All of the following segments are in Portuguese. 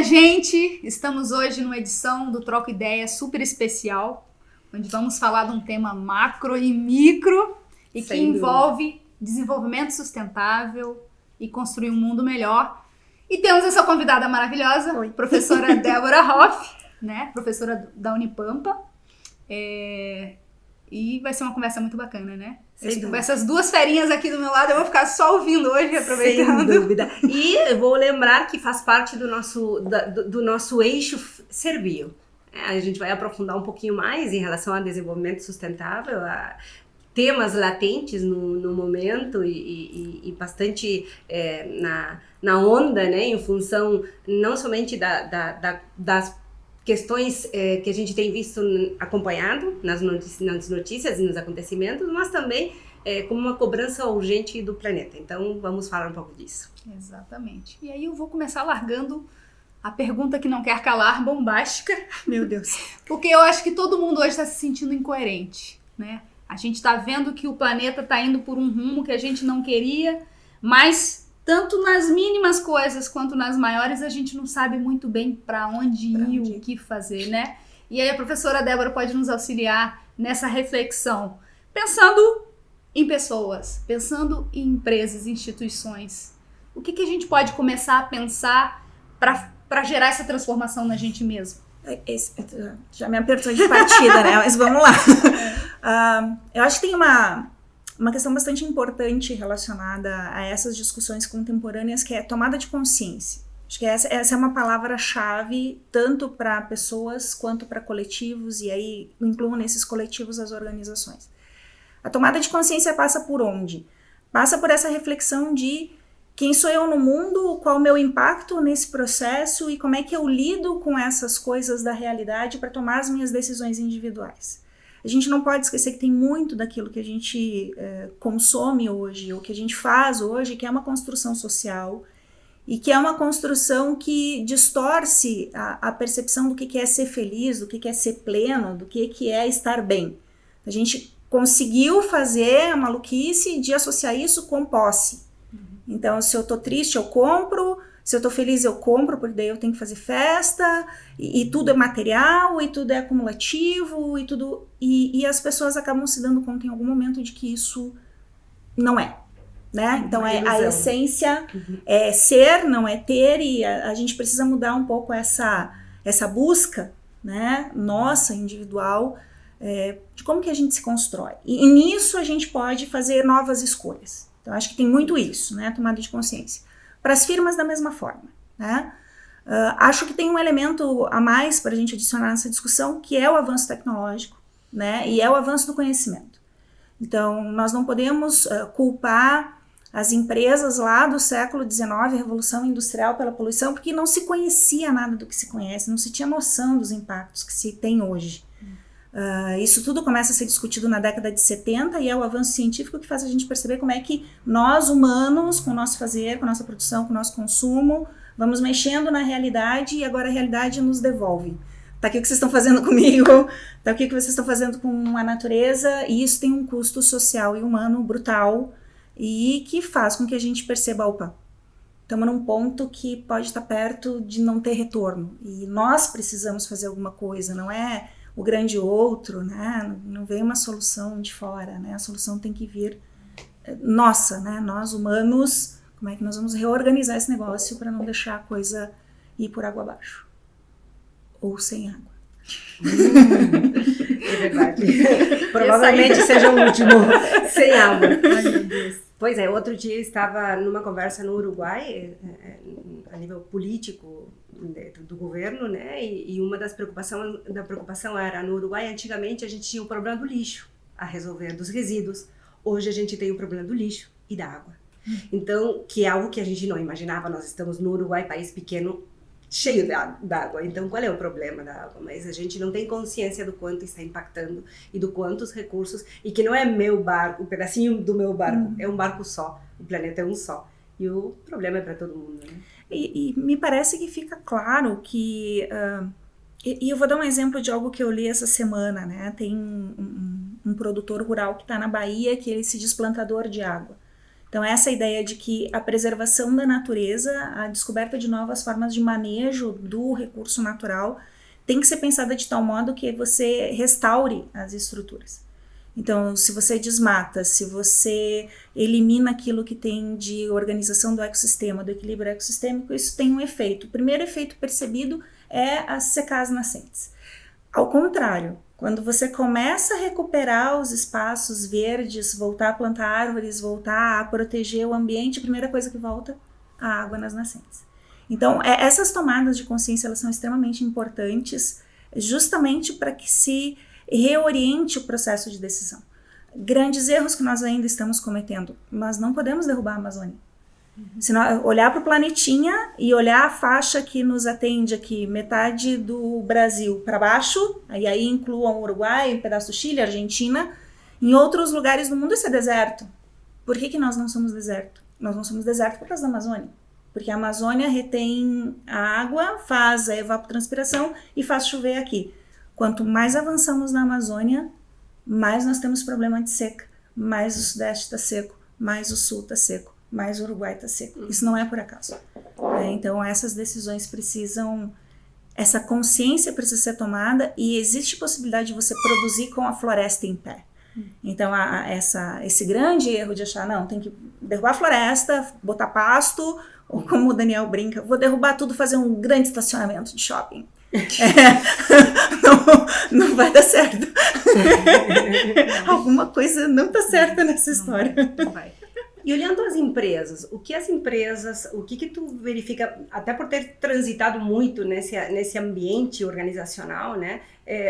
gente! Estamos hoje numa edição do Troca Ideia super especial, onde vamos falar de um tema macro e micro e que envolve desenvolvimento sustentável e construir um mundo melhor. E temos essa convidada maravilhosa, professora Débora Hoff, né? Professora da Unipampa. E vai ser uma conversa muito bacana, né? Com essas duas ferinhas aqui do meu lado, eu vou ficar só ouvindo hoje, aproveitando. Sem dúvida. E eu vou lembrar que faz parte do nosso eixo servil. A gente vai aprofundar um pouquinho mais em relação ao desenvolvimento sustentável, a temas latentes no momento e bastante na onda, né? Em função não somente das questões que a gente tem visto acompanhado nas notícias e nos acontecimentos, mas também como uma cobrança urgente do planeta. Então, vamos falar um pouco disso. Exatamente. E aí eu vou começar largando a pergunta que não quer calar, bombástica. Meu Deus. Porque eu acho que todo mundo hoje está se sentindo incoerente, né? A gente está vendo que o planeta está indo por um rumo que a gente não queria, mas tanto nas mínimas coisas quanto nas maiores, a gente não sabe muito bem para onde ir, o que fazer, né? E aí a professora Débora pode nos auxiliar nessa reflexão, pensando em pessoas, pensando em empresas, instituições. O que a gente pode começar a pensar para gerar essa transformação na gente mesmo? Já me apertou de partida, né? Mas vamos lá. Eu acho que tem uma questão bastante importante relacionada a essas discussões contemporâneas, que é tomada de consciência. Acho que essa é uma palavra-chave tanto para pessoas quanto para coletivos, e aí incluo nesses coletivos as organizações. A tomada de consciência passa por onde? Passa por essa reflexão de quem sou eu no mundo, qual o meu impacto nesse processo e como é que eu lido com essas coisas da realidade para tomar as minhas decisões individuais. A gente não pode esquecer que tem muito daquilo que a gente consome hoje, ou que a gente faz hoje, que é uma construção social e que é uma construção que distorce a percepção do que é ser feliz, do que é ser pleno, do que é estar bem. A gente conseguiu fazer a maluquice de associar isso com posse. Então, se eu tô triste, eu compro. Se eu tô feliz, eu compro, porque daí eu tenho que fazer festa, e tudo é material, e tudo é acumulativo, e as pessoas acabam se dando conta em algum momento de que isso não é, né? Então, a essência é ser, não é ter, e a gente precisa mudar um pouco essa busca, né, nossa, individual, de como que a gente se constrói. E nisso a gente pode fazer novas escolhas. Então, acho que tem muito isso, né, tomada de consciência. Para as firmas da mesma forma, né? Acho que tem um elemento a mais para a gente adicionar nessa discussão, que é o avanço tecnológico, né? E é o avanço do conhecimento. Então, nós não podemos culpar as empresas lá do século XIX, a Revolução Industrial, pela poluição, porque não se conhecia nada do que se conhece, não se tinha noção dos impactos que se tem hoje. Isso tudo começa a ser discutido na década de 70 e é o avanço científico que faz a gente perceber como é que nós, humanos, com o nosso fazer, com a nossa produção, com o nosso consumo, vamos mexendo na realidade e agora a realidade nos devolve. Tá aqui o que vocês estão fazendo comigo, tá aqui o que vocês estão fazendo com a natureza, e isso tem um custo social e humano brutal e que faz com que a gente perceba, opa, estamos num ponto que pode estar perto de não ter retorno e nós precisamos fazer alguma coisa, não é o grande outro, né? Não vem uma solução de fora, né? A solução tem que vir nossa, né? Nós humanos, como é que nós vamos reorganizar esse negócio para não deixar a coisa ir por água abaixo? Ou sem água. É verdade. Provavelmente seja o último. Sem água. Ai, meu Deus. Pois é, outro dia eu estava numa conversa no Uruguai, a nível político, do governo, né? E uma da preocupação era, no Uruguai, antigamente a gente tinha o problema do lixo a resolver, dos resíduos. Hoje a gente tem o problema do lixo e da água. Então, que é algo que a gente não imaginava. Nós estamos no Uruguai, país pequeno, cheio d'água. Então, qual é o problema da água? Mas a gente não tem consciência do quanto está impactando e do quantos recursos, e que não é meu barco, um pedacinho do meu barco, é um barco só. O planeta é um só. E o problema é para todo mundo, né? E me parece que fica claro que... E eu vou dar um exemplo de algo que eu li essa semana, né? Tem um produtor rural que está na Bahia, que ele se diz plantador de água. Então, essa ideia de que a preservação da natureza, a descoberta de novas formas de manejo do recurso natural, tem que ser pensada de tal modo que você restaure as estruturas. Então, se você desmata, se você elimina aquilo que tem de organização do ecossistema, do equilíbrio ecossistêmico, isso tem um efeito. O primeiro efeito percebido é secar as nascentes. Ao contrário, quando você começa a recuperar os espaços verdes, voltar a plantar árvores, voltar a proteger o ambiente, a primeira coisa que volta, a água nas nascentes. Então, essas tomadas de consciência, elas são extremamente importantes, justamente para que se reoriente o processo de decisão. Grandes erros que nós ainda estamos cometendo, nós não podemos derrubar a Amazônia. Se nós olhar para o planetinha e olhar a faixa que nos atende aqui, metade do Brasil para baixo, e aí incluam o Uruguai, um pedaço do Chile, Argentina, em outros lugares do mundo isso é deserto. Por que nós não somos deserto? Nós não somos deserto por causa da Amazônia. Porque a Amazônia retém a água, faz a evapotranspiração e faz chover aqui. Quanto mais avançamos na Amazônia, mais nós temos problema de seca. Mais o Sudeste está seco, mais o Sul está seco, mais o Uruguai está seco. Isso não é por acaso. Então essas decisões precisam, essa consciência precisa ser tomada e existe possibilidade de você produzir com a floresta em pé. Então esse grande erro de achar, não, tem que derrubar a floresta, botar pasto, ou como o Daniel brinca, vou derrubar tudo, fazer um grande estacionamento de shopping. Não vai dar certo. Alguma coisa não está certa nessa história. Não vai. E olhando as empresas, o que tu verifica, até por ter transitado muito nesse ambiente organizacional, né?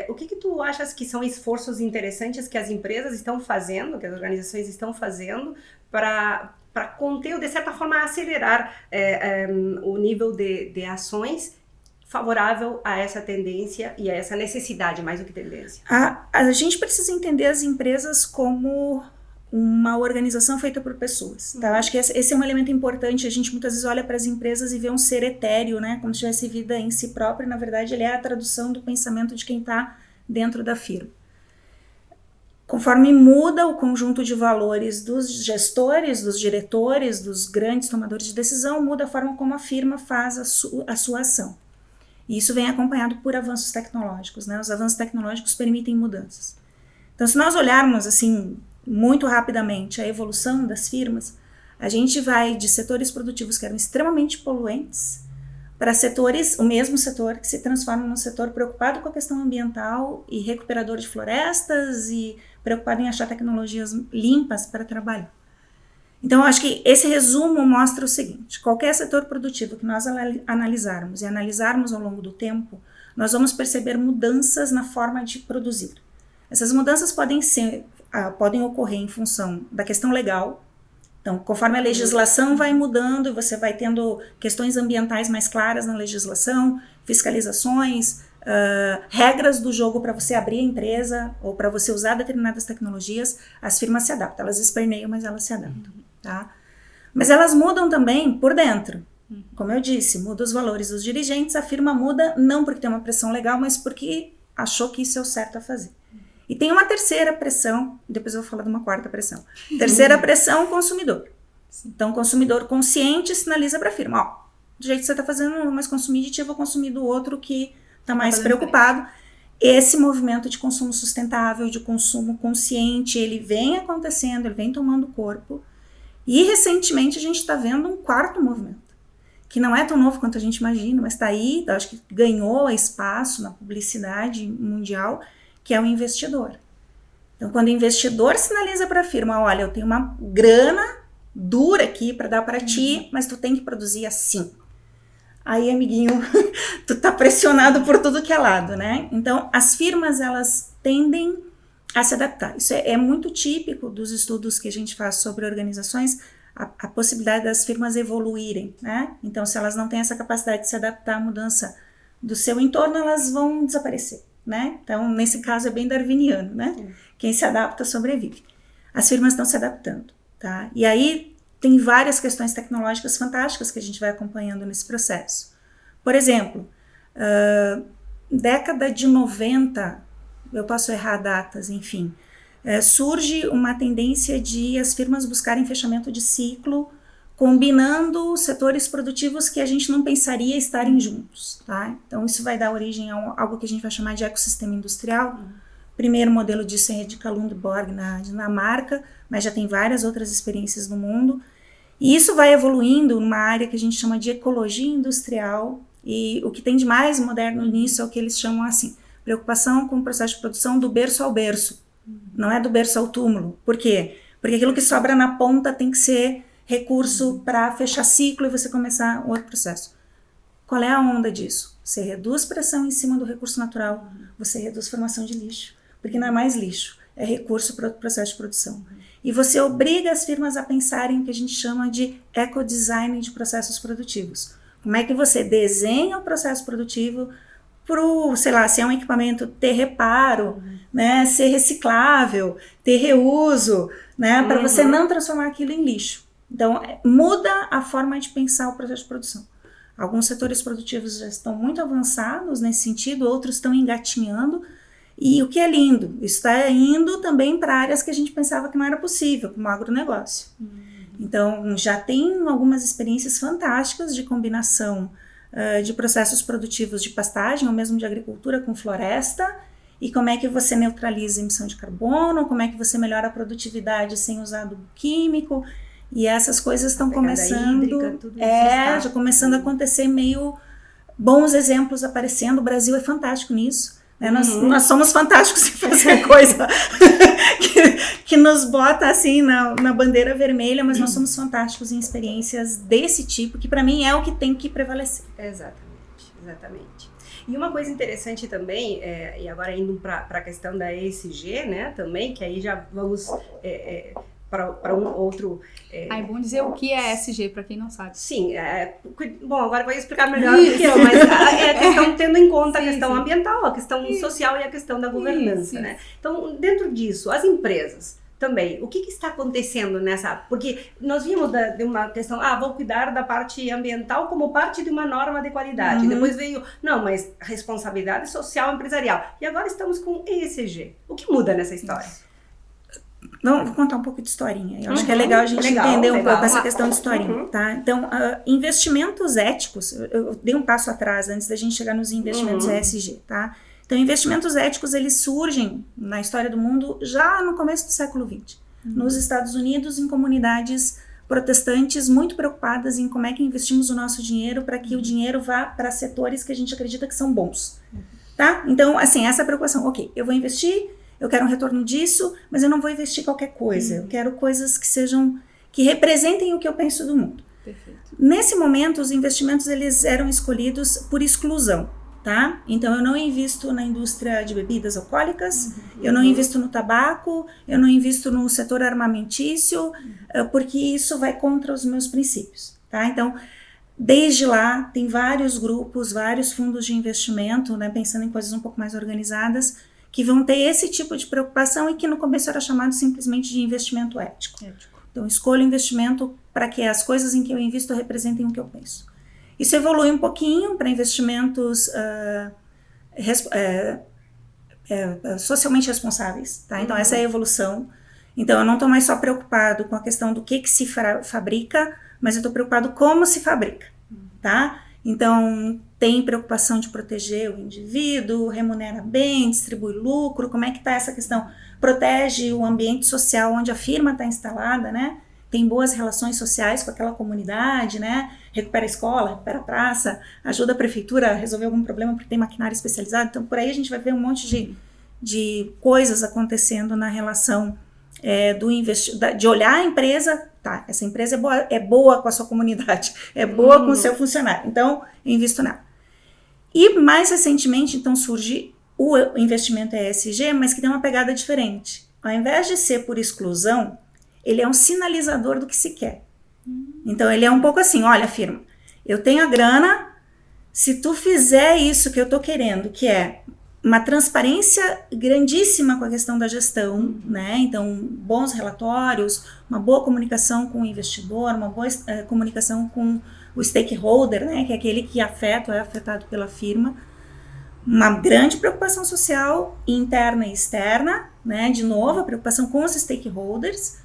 O que tu achas que são esforços interessantes que as empresas estão fazendo, que as organizações estão fazendo para conter ou, de certa forma, acelerar o nível de ações favorável a essa tendência e a essa necessidade, mais do que tendência? A gente precisa entender as empresas como uma organização feita por pessoas. Tá? Eu acho que esse é um elemento importante. A gente muitas vezes olha para as empresas e vê um ser etéreo, né? Como se tivesse vida em si próprio. Na verdade, ele é a tradução do pensamento de quem está dentro da firma. Conforme muda o conjunto de valores dos gestores, dos diretores, dos grandes tomadores de decisão, muda a forma como a firma faz a sua ação. E isso vem acompanhado por avanços tecnológicos, né? Os avanços tecnológicos permitem mudanças. Então, se nós olharmos assim muito rapidamente a evolução das firmas, a gente vai de setores produtivos que eram extremamente poluentes para setores, o mesmo setor que se transforma num setor preocupado com a questão ambiental e recuperador de florestas e preocupado em achar tecnologias limpas para trabalhar. Então, eu acho que esse resumo mostra o seguinte: qualquer setor produtivo que nós analisarmos e analisarmos ao longo do tempo, nós vamos perceber mudanças na forma de produzir. Essas mudanças podem ocorrer em função da questão legal. Então, conforme a legislação vai mudando, você vai tendo questões ambientais mais claras na legislação, fiscalizações, regras do jogo para você abrir a empresa ou para você usar determinadas tecnologias, as firmas se adaptam. Elas esperneiam, mas elas se adaptam. Tá? Mas elas mudam também por dentro. Como eu disse, muda os valores dos dirigentes, a firma muda não porque tem uma pressão legal, mas porque achou que isso é o certo a fazer. E tem uma terceira pressão, depois eu vou falar de uma quarta pressão. Terceira pressão, consumidor. Então, o consumidor consciente sinaliza para a firma, ó, do jeito que você está fazendo, não vou mais consumir de ti, eu vou consumir do outro que está mais preocupado. Esse movimento de consumo sustentável, de consumo consciente, ele vem acontecendo, ele vem tomando corpo. E recentemente a gente está vendo um quarto movimento, que não é tão novo quanto a gente imagina, mas está aí, acho que ganhou espaço na publicidade mundial, que é o investidor. Então, quando o investidor sinaliza para a firma, olha, eu tenho uma grana dura aqui para dar para ti, mas tu tem que produzir assim. Aí, amiguinho, tu tá pressionado por tudo que é lado, né? Então, as firmas, elas tendem a se adaptar. Isso é muito típico dos estudos que a gente faz sobre organizações, a possibilidade das firmas evoluírem, né? Então, se elas não têm essa capacidade de se adaptar à mudança do seu entorno, elas vão desaparecer, né? Então, nesse caso, é bem darwiniano, né? Quem se adapta sobrevive. As firmas estão se adaptando, tá? E aí, tem várias questões tecnológicas fantásticas que a gente vai acompanhando nesse processo. Por exemplo, década de 90, eu posso errar datas, enfim, surge uma tendência de as firmas buscarem fechamento de ciclo, combinando setores produtivos que a gente não pensaria estarem juntos, tá? Então isso vai dar origem a algo que a gente vai chamar de ecossistema industrial. Primeiro modelo disso é de Kalundborg, na Dinamarca, mas já tem várias outras experiências no mundo. E isso vai evoluindo numa área que a gente chama de ecologia industrial, e o que tem de mais moderno nisso é o que eles chamam assim, preocupação com o processo de produção do berço ao berço, não é do berço ao túmulo. Por quê? Porque aquilo que sobra na ponta tem que ser recurso para fechar ciclo e você começar outro processo. Qual é a onda disso? Você reduz pressão em cima do recurso natural, você reduz formação de lixo, porque não é mais lixo, é recurso para o processo de produção. E você obriga as firmas a pensarem o que a gente chama de ecodesign de processos produtivos. Como é que você desenha o processo produtivo para, sei lá, se é um equipamento, ter reparo, né, ser reciclável, ter reuso, né, para você não transformar aquilo em lixo. Então, muda a forma de pensar o processo de produção. Alguns setores produtivos já estão muito avançados nesse sentido, outros estão engatinhando. E o que é lindo, isso está indo também para áreas que a gente pensava que não era possível, como o agronegócio. Então, já tem algumas experiências fantásticas de combinação de processos produtivos de pastagem, ou mesmo de agricultura com floresta, e como é que você neutraliza a emissão de carbono, como é que você melhora a produtividade sem usar adubo químico. E essas coisas estão começando, hídrica, tudo isso já começando a acontecer, meio bons exemplos aparecendo. O Brasil é fantástico nisso, né? Nós somos fantásticos em fazer coisa que nos bota assim na bandeira vermelha, mas nós somos fantásticos em experiências desse tipo, que para mim é o que tem que prevalecer. Exatamente. E uma coisa interessante também, e agora indo para a questão da ESG, né, também, que aí já vamos para um outro... É bom dizer o que é ESG, para quem não sabe. Sim, bom, agora eu vou explicar melhor do que eu, mas é a questão tendo em conta a questão ambiental, a questão social e a questão da governança, né? Então, dentro disso, as empresas também, o que está acontecendo nessa... Porque nós vimos de uma questão, vou cuidar da parte ambiental como parte de uma norma de qualidade. Depois veio, não, mas responsabilidade social empresarial. E agora estamos com ESG. O que muda nessa história? Vou contar um pouco de historinha. Eu acho que é legal a gente entender um pouco essa questão de historinha, tá? Então, investimentos éticos, eu dei um passo atrás antes da gente chegar nos investimentos ESG, tá? Então, investimentos éticos, eles surgem na história do mundo já no começo do século XX. Nos Estados Unidos, em comunidades protestantes muito preocupadas em como é que investimos o nosso dinheiro para que o dinheiro vá para setores que a gente acredita que são bons, tá? Então, assim, essa preocupação, ok, eu vou investir, eu quero um retorno disso, mas eu não vou investir qualquer coisa. Eu quero coisas que representem o que eu penso do mundo. Perfeito. Nesse momento, os investimentos eles eram escolhidos por exclusão, tá? Então, eu não invisto na indústria de bebidas alcoólicas, eu não invisto no tabaco, eu não invisto no setor armamentício, porque isso vai contra os meus princípios, tá? Então, desde lá, tem vários grupos, vários fundos de investimento, né, pensando em coisas um pouco mais organizadas, que vão ter esse tipo de preocupação e que no começo era chamado simplesmente de investimento ético. Então, escolho investimento para que as coisas em que eu invisto representem o que eu penso. Isso evolui um pouquinho para investimentos socialmente responsáveis, tá? Então, essa é a evolução. Então, eu não estou mais só preocupado com a questão do que se fabrica, mas eu estou preocupado como se fabrica, tá? Então, tem preocupação de proteger o indivíduo, remunera bem, distribui lucro, como é que está essa questão? Protege o ambiente social onde a firma está instalada, né? Tem boas relações sociais com aquela comunidade, né? Recupera a escola, recupera a praça, ajuda a prefeitura a resolver algum problema porque tem maquinário especializado. Então, por aí a gente vai ver um monte de coisas acontecendo na relação de olhar a empresa, tá, essa empresa é boa com a sua comunidade, é boa com o seu funcionário, então eu invisto nela. E mais recentemente, então, surge o investimento ESG, mas que tem uma pegada diferente. Ao invés de ser por exclusão, ele é um sinalizador do que se quer. Então, ele é um pouco assim, olha, firma, eu tenho a grana, se tu fizer isso que eu tô querendo, que é uma transparência grandíssima com a questão da gestão, né? Então, bons relatórios, uma boa comunicação com o investidor, uma boa comunicação com o stakeholder, né? Que é aquele que é afetado pela firma. Uma grande preocupação social interna e externa, né? De novo, a preocupação com os stakeholders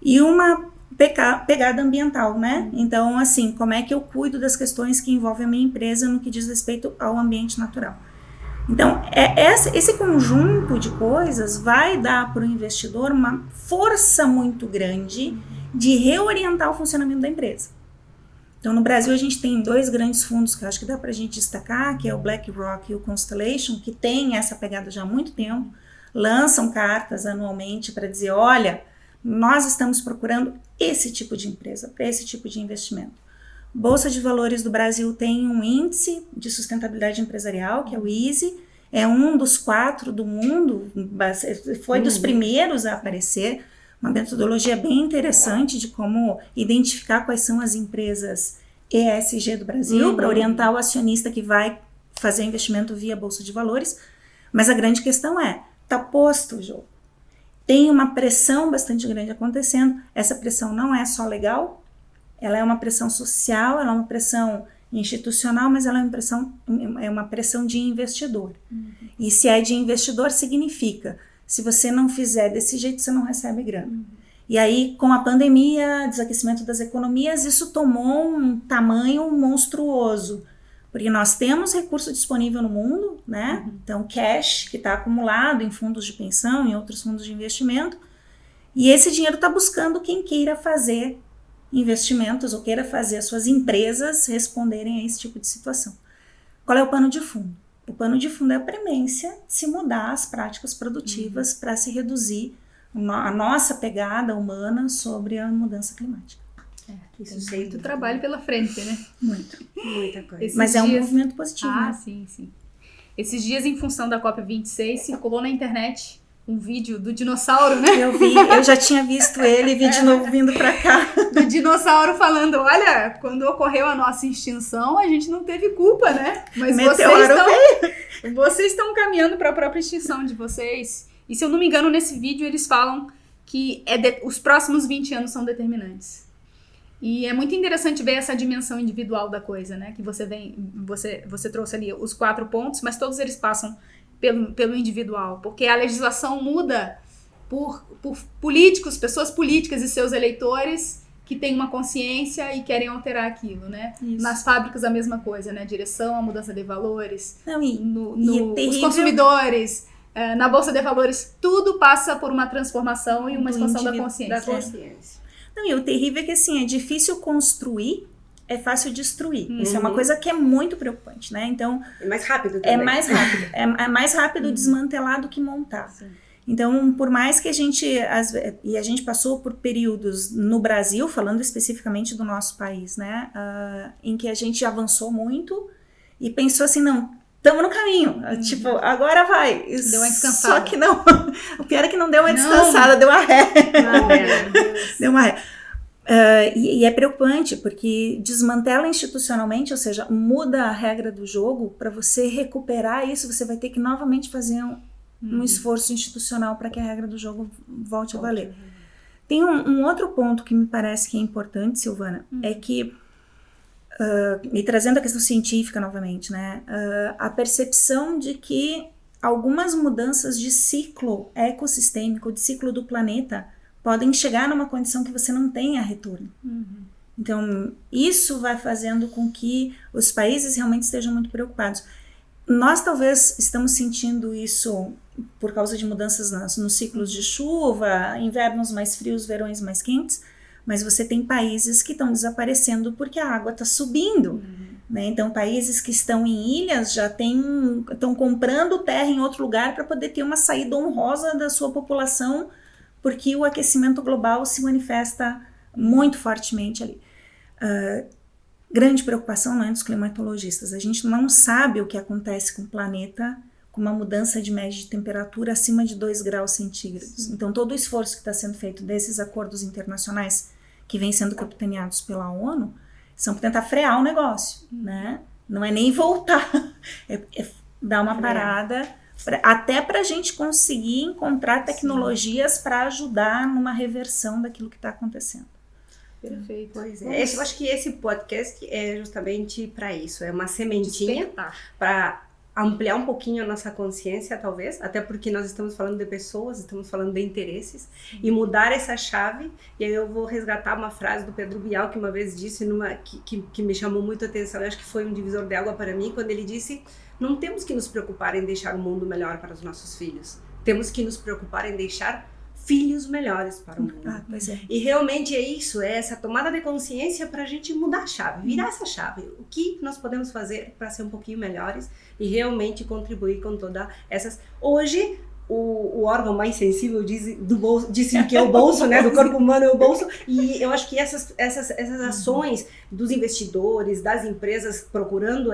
e uma pegada ambiental, né? Então, assim, como é que eu cuido das questões que envolvem a minha empresa no que diz respeito ao ambiente natural? Então, esse conjunto de coisas vai dar para o investidor uma força muito grande de reorientar o funcionamento da empresa. Então, no Brasil, a gente tem 2 grandes fundos que eu acho que dá para a gente destacar, que é o BlackRock e o Constellation, que tem essa pegada já há muito tempo, lançam cartas anualmente para dizer, olha, nós estamos procurando esse tipo de empresa, para esse tipo de investimento. Bolsa de Valores do Brasil tem um índice de sustentabilidade empresarial, que é o ISE, é um dos 4 do mundo, foi dos primeiros a aparecer, uma metodologia bem interessante de como identificar quais são as empresas ESG do Brasil, para orientar o acionista que vai fazer investimento via Bolsa de Valores. Mas a grande questão está posto o jogo. Tem uma pressão bastante grande acontecendo. Essa pressão não é só legal, ela é uma pressão social, ela é uma pressão institucional, mas ela é uma pressão de investidor. E se é de investidor, significa, se você não fizer desse jeito, você não recebe grana. E aí, com a pandemia, desaquecimento das economias, isso tomou um tamanho monstruoso. Porque nós temos recurso disponível no mundo, né? Então, cash que está acumulado em fundos de pensão, em outros fundos de investimento, e esse dinheiro está buscando quem queira fazer investimentos ou queira fazer as suas empresas responderem a esse tipo de situação. Qual é o pano de fundo? O pano de fundo é a premência de se mudar as práticas produtivas para se reduzir a nossa pegada humana sobre a mudança climática. Isso tem muito trabalho pela frente, né? Muita coisa. Mas é um movimento positivo, né? Sim. Esses dias, em função da COP26, circulou na internet um vídeo do dinossauro, né? Eu já tinha visto ele e vi de novo vindo pra cá. Do dinossauro falando, olha, quando ocorreu a nossa extinção, a gente não teve culpa, né? Mas vocês estão caminhando para a própria extinção de vocês. E se eu não me engano, nesse vídeo eles falam que os próximos 20 anos são determinantes. E é muito interessante ver essa dimensão individual da coisa, né? Que você trouxe ali os 4 pontos, mas todos eles passam pelo individual, porque a legislação muda por políticos, pessoas políticas e seus eleitores que têm uma consciência e querem alterar aquilo, né? Isso. Nas fábricas a mesma coisa, né? Direção, a mudança de valores, os consumidores, na Bolsa de Valores, tudo passa por uma transformação e uma expansão da consciência. Não, e o terrível é que assim, é difícil construir, é fácil destruir. Isso é uma coisa que é muito preocupante, né? Então, é mais rápido também. É mais rápido desmantelar do que montar. Sim. Então, por mais que a gente passou por períodos no Brasil, falando especificamente do nosso país, né? Em que a gente avançou muito e pensou assim, não, estamos no caminho. Tipo, agora vai. Deu uma descansada. Só que não. O pior é que não deu uma descansada, deu uma ré. Deu uma ré. E é preocupante porque desmantela institucionalmente, ou seja, muda a regra do jogo. Para você recuperar isso, você vai ter que novamente fazer um esforço institucional para que a regra do jogo volte a valer. Tem um outro ponto que me parece que é importante, Silvana, é que, e trazendo a questão científica novamente, né, a percepção de que algumas mudanças de ciclo ecossistêmico, de ciclo do planeta, podem chegar numa condição que você não tenha retorno. Então, isso vai fazendo com que os países realmente estejam muito preocupados. Nós talvez estamos sentindo isso por causa de mudanças nos ciclos de chuva, invernos mais frios, verões mais quentes, mas você tem países que estão desaparecendo porque a água está subindo. Né? Então, países que estão em ilhas já estão comprando terra em outro lugar para poder ter uma saída honrosa da sua população, porque o aquecimento global se manifesta muito fortemente ali. Grande preocupação não é dos climatologistas. A gente não sabe o que acontece com o planeta com uma mudança de média de temperatura acima de 2 graus centígrados. Sim. Então, todo o esforço que está sendo feito desses acordos internacionais que vêm sendo capitaneados pela ONU são para tentar frear o negócio. Né? Não é nem voltar, é dar uma parada... Até para a gente conseguir encontrar tecnologias para ajudar numa reversão daquilo que está acontecendo. Perfeito. Pois é. Eu acho que esse podcast é justamente para isso. É uma sementinha para ampliar um pouquinho a nossa consciência, talvez, até porque nós estamos falando de pessoas, estamos falando de interesses, e mudar essa chave. E aí eu vou resgatar uma frase do Pedro Bial, que uma vez disse, que me chamou muito a atenção, eu acho que foi um divisor de água para mim, quando ele disse: não temos que nos preocupar em deixar o mundo melhor para os nossos filhos, temos que nos preocupar em deixar filhos melhores para o mundo. Pois é. E realmente é isso, é essa tomada de consciência para a gente mudar a chave, virar essa chave. O que nós podemos fazer para ser um pouquinho melhores e realmente contribuir com todas essas... Hoje, o órgão mais sensível disse que é o bolso, né? Do corpo humano é o bolso. E eu acho que essas ações dos investidores, das empresas procurando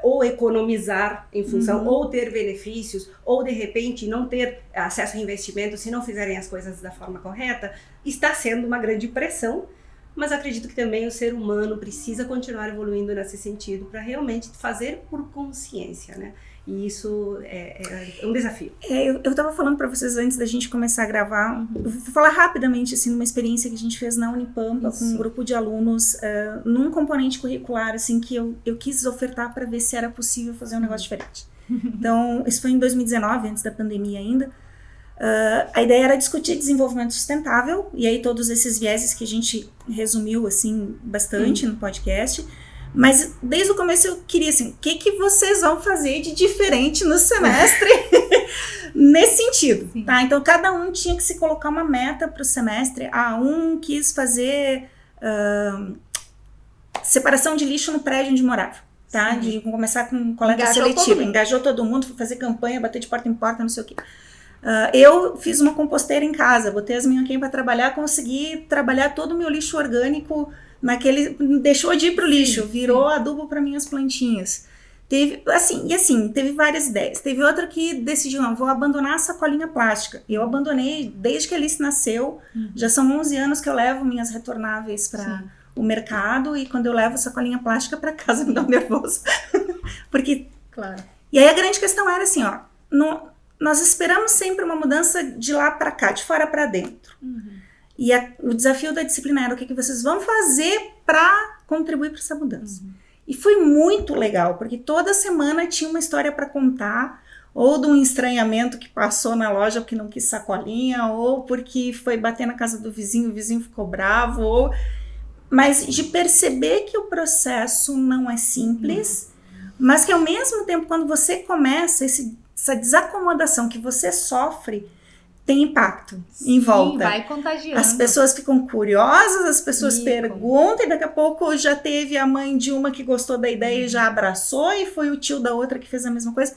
ou economizar em função, ou ter benefícios, ou de repente não ter acesso a investimento se não fizerem as coisas da forma correta, está sendo uma grande pressão. Mas acredito que também o ser humano precisa continuar evoluindo nesse sentido para realmente fazer por consciência, né? E isso é um desafio. Eu estava falando para vocês antes da gente começar a gravar, eu vou falar rapidamente, assim, numa experiência que a gente fez na Unipampa com um grupo de alunos, num componente curricular, assim, que eu quis ofertar para ver se era possível fazer um negócio diferente. Então, isso foi em 2019, antes da pandemia ainda. A ideia era discutir desenvolvimento sustentável, e aí todos esses vieses que a gente resumiu, assim, bastante no podcast. Mas desde o começo eu queria assim, o que vocês vão fazer de diferente no semestre nesse sentido, tá? Então cada um tinha que se colocar uma meta para o semestre. Um quis fazer separação de lixo no prédio onde morava, tá? De começar com coleta seletiva, engajou todo mundo, foi fazer campanha, bater de porta em porta, não sei o quê. Eu fiz uma composteira em casa, botei as minhas para trabalhar, consegui trabalhar todo o meu lixo orgânico deixou de ir pro lixo, virou adubo para minhas plantinhas. Teve várias ideias. Teve outra que decidiu, não, vou abandonar a sacolinha plástica. Eu abandonei desde que a Alice nasceu, já são 11 anos que eu levo minhas retornáveis para o mercado, e quando eu levo a sacolinha plástica para casa me dá um nervoso. Porque... Claro. E aí a grande questão era assim, nós esperamos sempre uma mudança de lá para cá, de fora para dentro. E o desafio da disciplina era o que vocês vão fazer para contribuir para essa mudança. E foi muito legal, porque toda semana tinha uma história para contar, ou de um estranhamento que passou na loja porque não quis sacolinha, ou porque foi bater na casa do vizinho, o vizinho ficou bravo, mas de perceber que o processo não é simples, mas que ao mesmo tempo, quando você começa, essa desacomodação que você sofre, tem impacto em volta. Vai contagiando. As pessoas ficam curiosas, as pessoas perguntam, e daqui a pouco já teve a mãe de uma que gostou da ideia e já abraçou, e foi o tio da outra que fez a mesma coisa.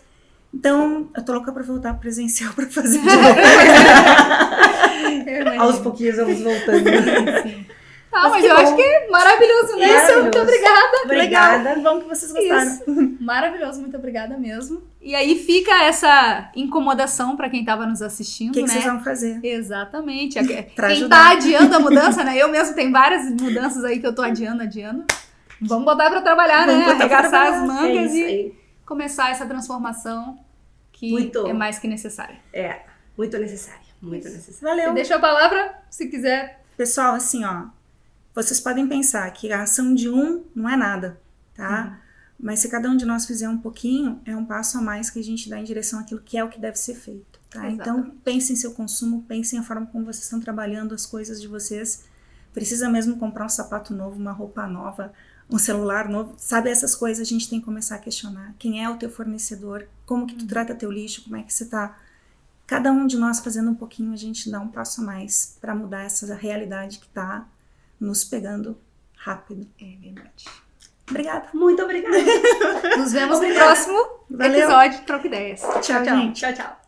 Então, eu tô louca pra voltar presencial pra fazer de novo. Aos pouquinhos vamos voltando. Sim. Mas eu acho que é maravilhoso, né? Maravilhoso. Muito obrigada. Obrigada. Bom que vocês gostaram. Isso. Maravilhoso, muito obrigada mesmo. E aí fica essa incomodação para quem estava nos assistindo, O que né? vocês vão fazer? Exatamente. Pra Quem ajudar. tá adiando a mudança, né? Eu mesmo tenho várias mudanças aí que eu tô adiando. Vamos botar para trabalhar, né? Arregaçar as mangas e começar essa transformação que é mais que necessária. Muito necessária. Muito necessária. Valeu. Deixa a palavra, se quiser. Pessoal, assim, vocês podem pensar que a ação de não é nada, tá? Mas se cada um de nós fizer um pouquinho, é um passo a mais que a gente dá em direção àquilo que é o que deve ser feito, tá? Então, pensem em seu consumo, pensem a forma como vocês estão trabalhando as coisas de vocês. Precisa mesmo comprar um sapato novo, uma roupa nova, um celular novo. Sabe, essas coisas a gente tem que começar a questionar. Quem é o teu fornecedor? Como que tu trata teu lixo? Como é que você tá? Cada um de nós fazendo um pouquinho, a gente dá um passo a mais para mudar essa realidade que tá nos pegando rápido. É verdade. Obrigada. Muito obrigada. Nos vemos no próximo episódio de Troca Ideias. Tchau, gente. Tchau, tchau.